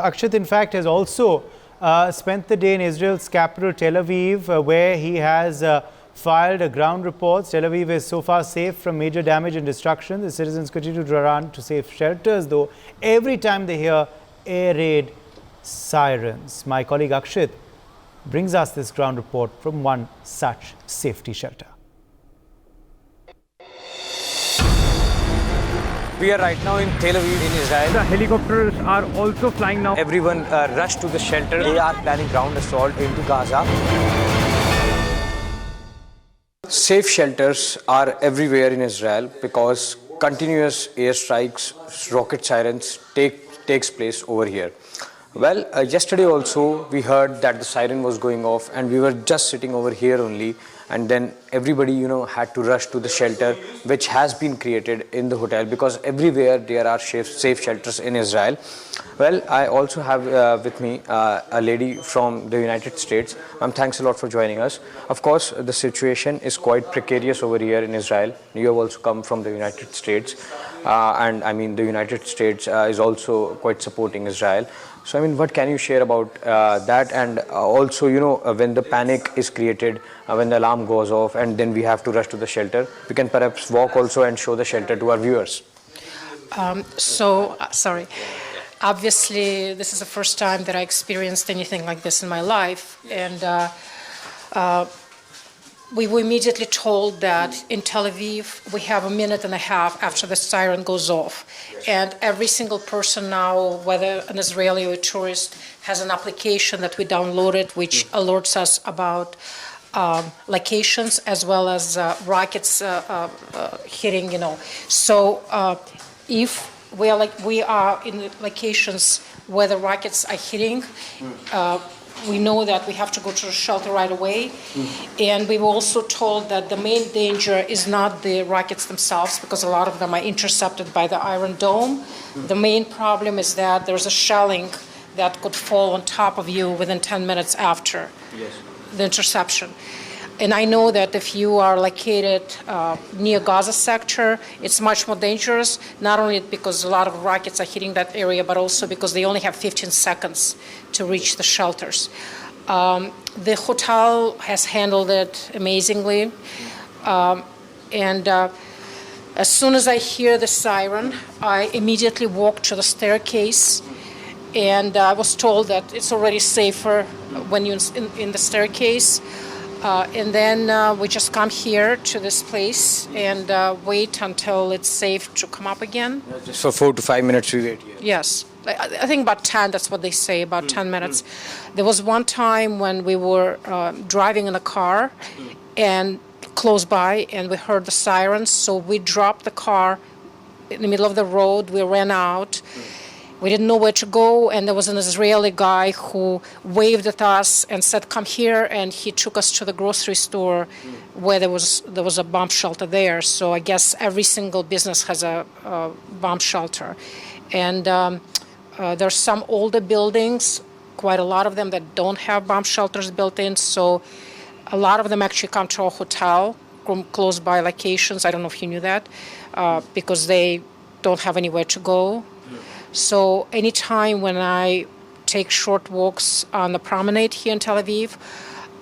Akshat, in fact, has also spent the day in Israel's capital, Tel Aviv, where he has filed ground reports. Tel Aviv is so far safe from major damage and destruction. The citizens continue to run to safe shelters, though, every time they hear air raid sirens. My colleague Akshat brings us this ground report from one such safety shelter. We are right now in Tel Aviv in Israel. The helicopters are also flying now. Everyone rushed to the shelter. They are planning ground assault into Gaza. Safe shelters are everywhere in Israel because continuous airstrikes, rocket sirens takes place over here. Well, yesterday also we heard that the siren was going off and we were just sitting over here only, and then everybody had to rush to the shelter which has been created in the hotel because everywhere there are safe shelters in Israel. Well, I also have with me a lady from the United States. Thanks a lot for joining us. Of course, the situation is quite precarious over here in Israel. You have also come from the United States, and I mean the United States is also quite supporting Israel. So, what can you share about that? And also, when the panic is created, when the alarm goes off and then we have to rush to the shelter, we can perhaps walk also and show the shelter to our viewers. Sorry. Obviously, this is the first time that I experienced anything like this in my life. And we were immediately told that in Tel Aviv, we have a minute and a half after the siren goes off. And every single person now, whether an Israeli or a tourist, has an application that we downloaded, which alerts us about locations as well as rockets hitting, So if we are in the locations where the rockets are hitting, we know that we have to go to the shelter right away. And we were also told that the main danger is not the rockets themselves, because a lot of them are intercepted by the Iron Dome. The main problem is that there's a shelling that could fall on top of you within 10 minutes after the interception. And I know that if you are located near Gaza sector, it's much more dangerous, not only because a lot of rockets are hitting that area, but also because they only have 15 seconds to reach the shelters. The hotel has handled it amazingly. As soon as I hear the siren, I immediately walk to the staircase. And I was told that it's already safer when you're in the staircase. And then we just come here to this place and wait until it's safe to come up again. Just for 4 to 5 minutes we wait here. Yes. I think about 10, that's what they say, about 10 minutes. There was one time when we were driving in a car and close by, and we heard the sirens. So we dropped the car in the middle of the road. We ran out. We didn't know where to go, and there was an Israeli guy who waved at us and said, "Come here," and he took us to the grocery store where there was a bomb shelter there. So I guess every single business has a bomb shelter. And there's some older buildings, quite a lot of them, that don't have bomb shelters built in. So a lot of them actually come to our hotel from close by locations. I don't know if you knew that, because they don't have anywhere to go. So anytime when I take short walks on the promenade here in Tel Aviv,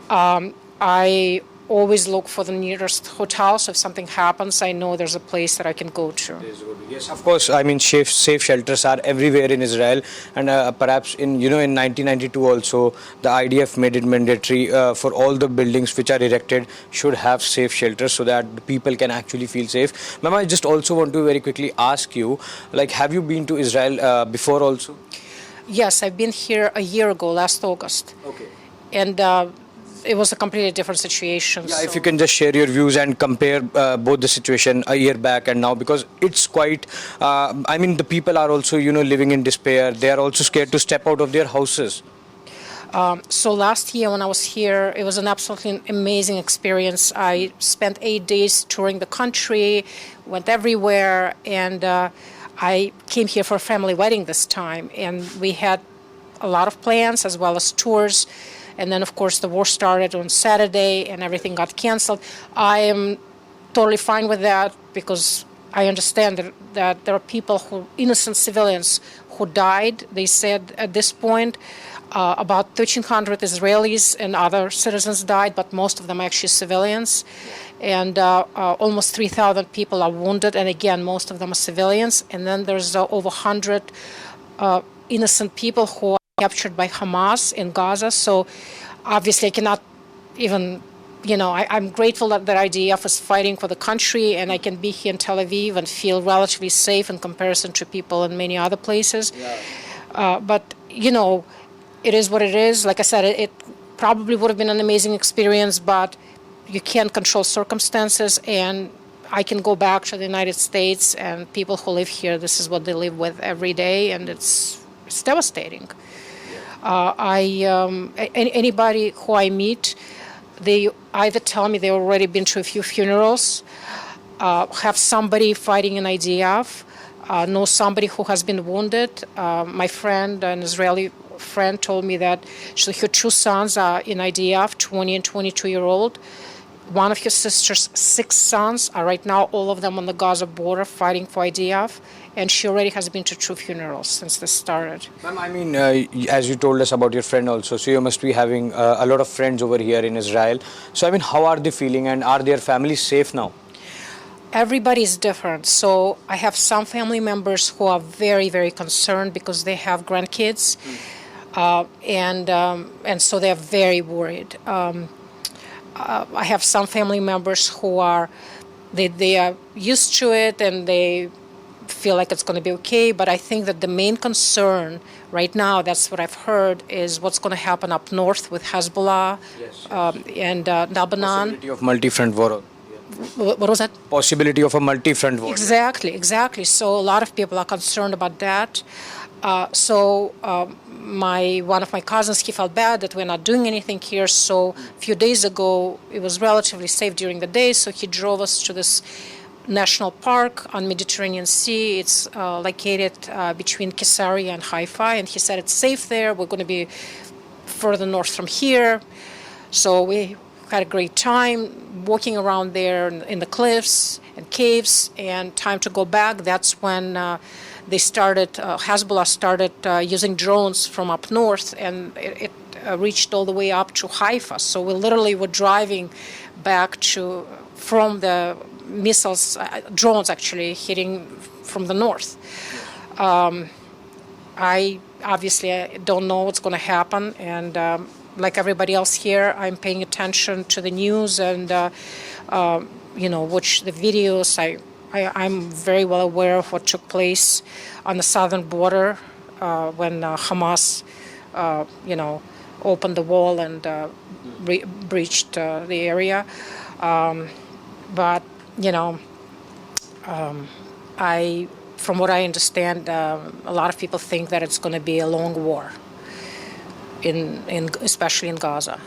I always look for the nearest hotel. So if something happens, I know there's a place that I can go to. Yes, of course. Safe shelters are everywhere in Israel, and perhaps in 1992 also the IDF made it mandatory for all the buildings which are erected should have safe shelters so that the people can actually feel safe. Ma'am, I just also want to very quickly ask you, have you been to Israel before also? Yes, I've been here a year ago, last August. Okay. And it was a completely different situation. Yeah, so if you can just share your views and compare both the situation a year back and now, because it's quite, the people are also, living in despair. They are also scared to step out of their houses. So last year when I was here, it was an absolutely amazing experience. I spent 8 days touring the country, went everywhere, and I came here for a family wedding this time. And we had a lot of plans as well as tours. And then, of course, the war started on Saturday and everything got canceled. I am totally fine with that because I understand that there are people innocent civilians, who died. They said at this point about 1,300 Israelis and other citizens died, but most of them actually civilians. And almost 3,000 people are wounded, and again, most of them are civilians. And then there's over 100 innocent people who are captured by Hamas in Gaza. So obviously I cannot even, I'm grateful that the IDF is fighting for the country, and I can be here in Tel Aviv and feel relatively safe in comparison to people in many other places. Yeah. But, it is what it is. Like I said, it probably would have been an amazing experience, but you can't control circumstances, and I can go back to the United States, and people who live here, this is what they live with every day, and it's devastating. Anybody who I meet, they either tell me they've already been to a few funerals, have somebody fighting in IDF, know somebody who has been wounded. My friend, an Israeli friend, told me that her two sons are in IDF, 20 and 22-year-old. One of his sister's 6 sons are right now, all of them on the Gaza border fighting for IDF, and she already has been to 2 funerals since this started. Ma'am, I mean, as you told us about your friend also, so you must be having a lot of friends over here in Israel. So, I mean, how are they feeling, and are their families safe now? Everybody is different. So I have some family members who are very, very concerned because they have grandkids, and so they're very worried. I have some family members who are used to it, and they feel like it's going to be okay. But I think that the main concern right now, that's what I've heard, is what's going to happen up north with Hezbollah. Yes. And Lebanon. Possibility of multi-front war. What was that? Possibility of a multi-front war. Exactly. So a lot of people are concerned about that. One of my cousins, he felt bad that we're not doing anything here. So a few days ago, it was relatively safe during the day. So he drove us to this national park on Mediterranean Sea. It's located between Caesarea and Haifa. And he said it's safe there. We're going to be further north from here. So we had a great time walking around there in the cliffs and caves. And time to go back, that's when Hezbollah started using drones from up north, and it reached all the way up to Haifa. So we literally were driving back from the missiles, drones actually hitting from the north. I obviously don't know what's going to happen, and like everybody else here, I'm paying attention to the news and watch the videos. I'm very well aware of what took place on the southern border when Hamas, opened the wall and breached the area. But from what I understand, a lot of people think that it's going to be a long war, especially in Gaza.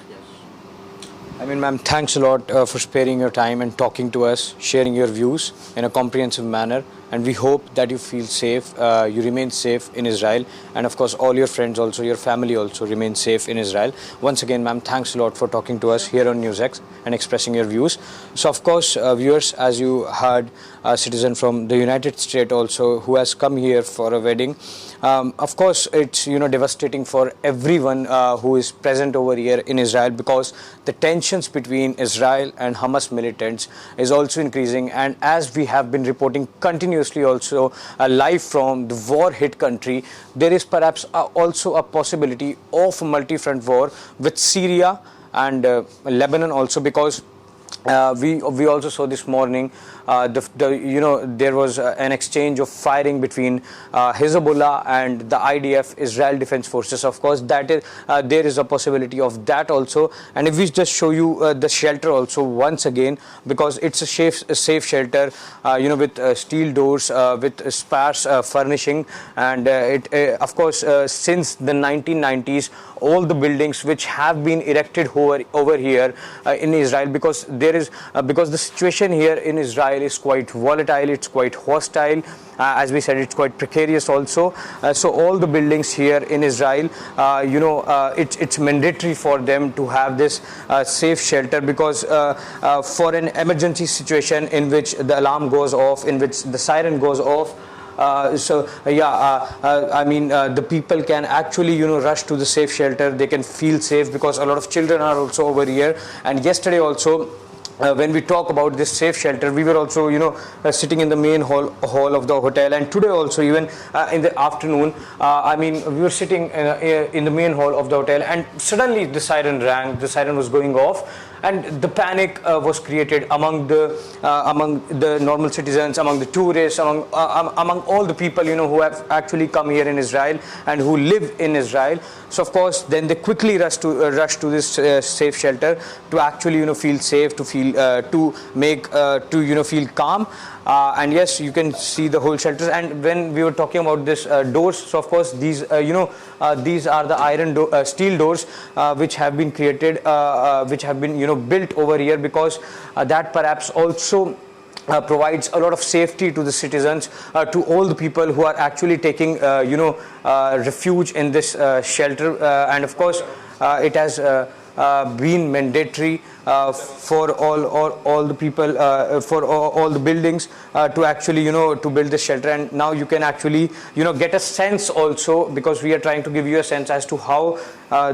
I mean, ma'am, thanks a lot for sparing your time and talking to us, sharing your views in a comprehensive manner. And we hope that you feel safe, you remain safe in Israel. And of course, all your friends also, your family also remain safe in Israel. Once again, ma'am, thanks a lot for talking to us here on NewsX and expressing your views. So, of course, viewers, as you heard, a citizen from the United States also who has come here for a wedding. Of course, it's devastating for everyone who is present over here in Israel, because the tensions between Israel and Hamas militants is also increasing. And as we have been reporting continuously also live from the war-hit country, there is perhaps also a possibility of a multi-front war with Syria and Lebanon also, because we also saw this morning there was an exchange of firing between Hezbollah and the IDF, Israel Defense Forces. Of course, that is there is a possibility of that also. And if we just show you the shelter also once again, because it's a safe shelter, with steel doors, with sparse furnishing, and of course since the 1990s, all the buildings which have been erected over here in Israel, because the situation here in Israel is quite volatile, it's quite hostile, as we said, it's quite precarious also. So all the buildings here in Israel, it's mandatory for them to have this safe shelter, because for an emergency situation in which the alarm goes off, in which the siren goes off, I mean, the people can actually rush to the safe shelter. They can feel safe because a lot of children are also over here. And yesterday also, when we talk about this safe shelter, we were also sitting in the main hall of the hotel, and today also, even in the afternoon, I mean, we were sitting in the main hall of the hotel, and suddenly the siren rang. The siren was going off, and the panic was created among the normal citizens, among the tourists, among all the people who have actually come here in Israel and who live in Israel. So of course, then they quickly rush to this safe shelter to actually feel safe, to feel feel calm. And yes, you can see the whole shelters. And when we were talking about this doors, so of course these these are the steel doors which have been created, which have been built over here, because that perhaps also provides a lot of safety to the citizens, to all the people who are actually taking refuge in this shelter. And of course, it has been mandatory for all the people, for all the buildings, to actually to build this shelter. And now you can actually get a sense also, because we are trying to give you a sense as to how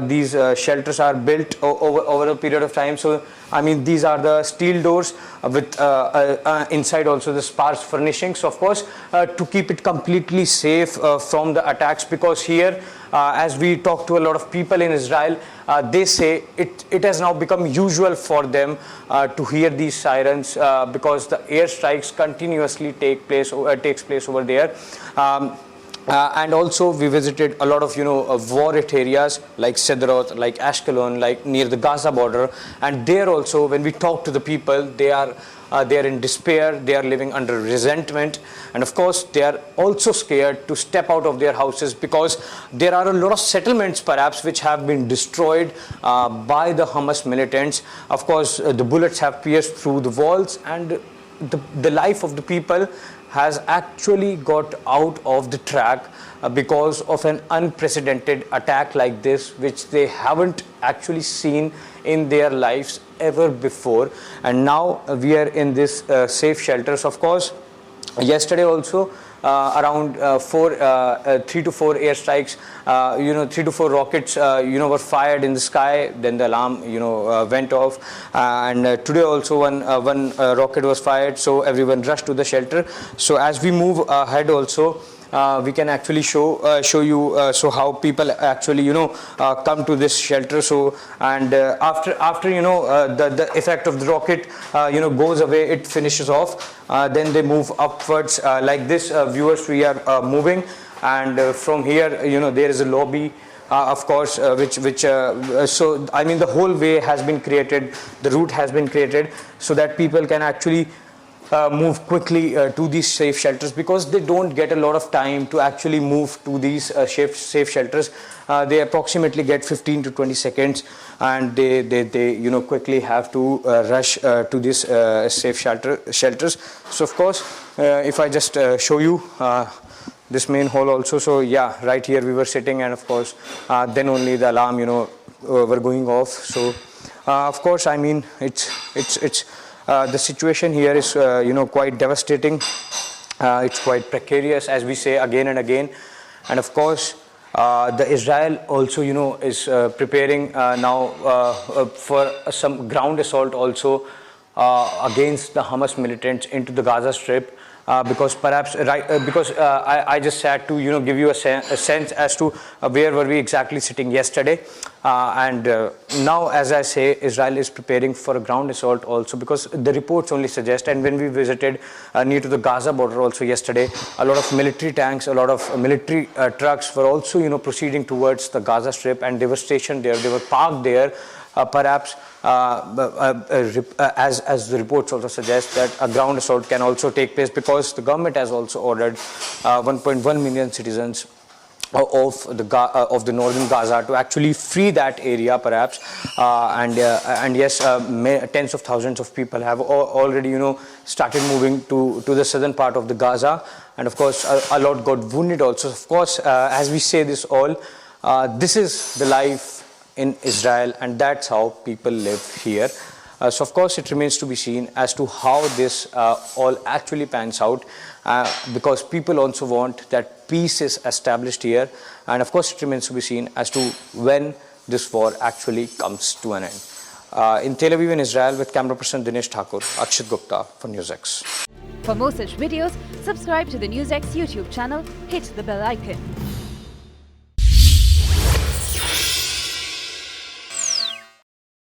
these shelters are built over a period of time. So I mean, these are the steel doors with inside also the sparse furnishings, of course, to keep it completely safe from the attacks. Because here, as we talk to a lot of people in Israel, they say it has now become usual for them to hear these sirens, because the airstrikes continuously takes place over there. And also we visited a lot of war-hit areas like Sderot, like Ashkelon, like near the Gaza border. And there also, when we talk to the people, they are in despair, they are living under resentment, and of course they are also scared to step out of their houses, because there are a lot of settlements perhaps which have been destroyed by the Hamas militants. Of course, the bullets have pierced through the walls, and the life of the people has actually got out of the track because of an unprecedented attack like this, which they haven't actually seen in their lives ever before. And now we are in this safe shelters. Of course, yesterday also around 3 to 4 airstrikes, 3 to 4 rockets were fired in the sky. Then the alarm went off, and today also one rocket was fired, so everyone rushed to the shelter. So as we move ahead also, we can actually show you so how people actually come to this shelter. So and after the effect of the rocket goes away, it finishes off, then they move upwards like this. Viewers, we are moving, and from here there is a lobby, of course, so I mean the whole way has been created, the route has been created, so that people can actually move quickly to these safe shelters, because they don't get a lot of time to actually move to these safe shelters. They approximately get 15 to 20 seconds, and they quickly have to rush to these safe shelters. So of course, if I just show you this main hall also, so yeah, right here we were sitting, and of course then only the alarm were going off. So of course, I mean, it's the situation here is quite devastating. It's quite precarious, as we say again and again. And of course, the Israel also is preparing now for some ground assault also against the Hamas militants into the Gaza Strip. Because perhaps I just had to give you a sense as to where were we exactly sitting yesterday, and now, as I say, Israel is preparing for a ground assault also, because the reports only suggest. And when we visited near to the Gaza border also yesterday, a lot of military tanks, a lot of military trucks were also proceeding towards the Gaza Strip, and they were stationed there, they were parked there. Perhaps as the reports also suggest, that a ground assault can also take place, because the government has also ordered 1.1 million citizens of the northern Gaza to actually free that area, perhaps, and yes, tens of thousands of people have already started moving to the southern part of the Gaza, and of course a lot got wounded also. Of course, as we say this all, this is the life in Israel, and that's how people live here. So of course it remains to be seen as to how this all actually pans out, because people also want that peace is established here, and of course it remains to be seen as to when this war actually comes to an end. In Tel Aviv in Israel, with camera person Dinesh Thakur, Akshit Gupta for NewsX. For more such videos, subscribe to the NewsX YouTube channel, hit the bell icon.